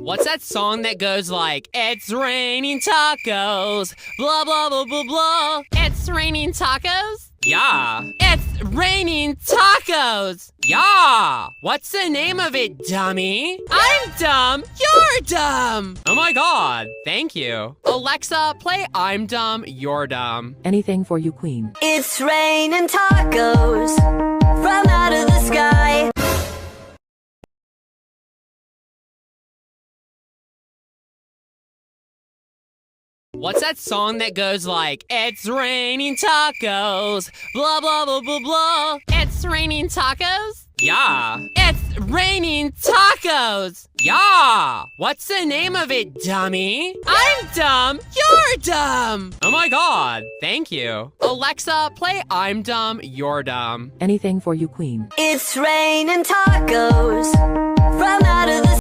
What's that song that goes like, it's raining tacos, blah, blah, blah, blah, blah. It's raining tacos? Yeah. It's raining tacos. Yeah. What's the name of it, dummy? I'm dumb. You're dumb. Oh my god. Thank you. Alexa, play I'm Dumb, You're Dumb. Anything for you, queen. It's raining tacos from out of the sky. What's that song that goes like, it's raining tacos, blah, blah, blah, blah, blah. It's raining tacos? Yeah. It's raining tacos. Yeah. What's the name of it, dummy? I'm dumb. You're dumb. Oh my god. Thank you. Alexa, play I'm Dumb, You're Dumb. Anything for you, queen. It's raining tacos from out of the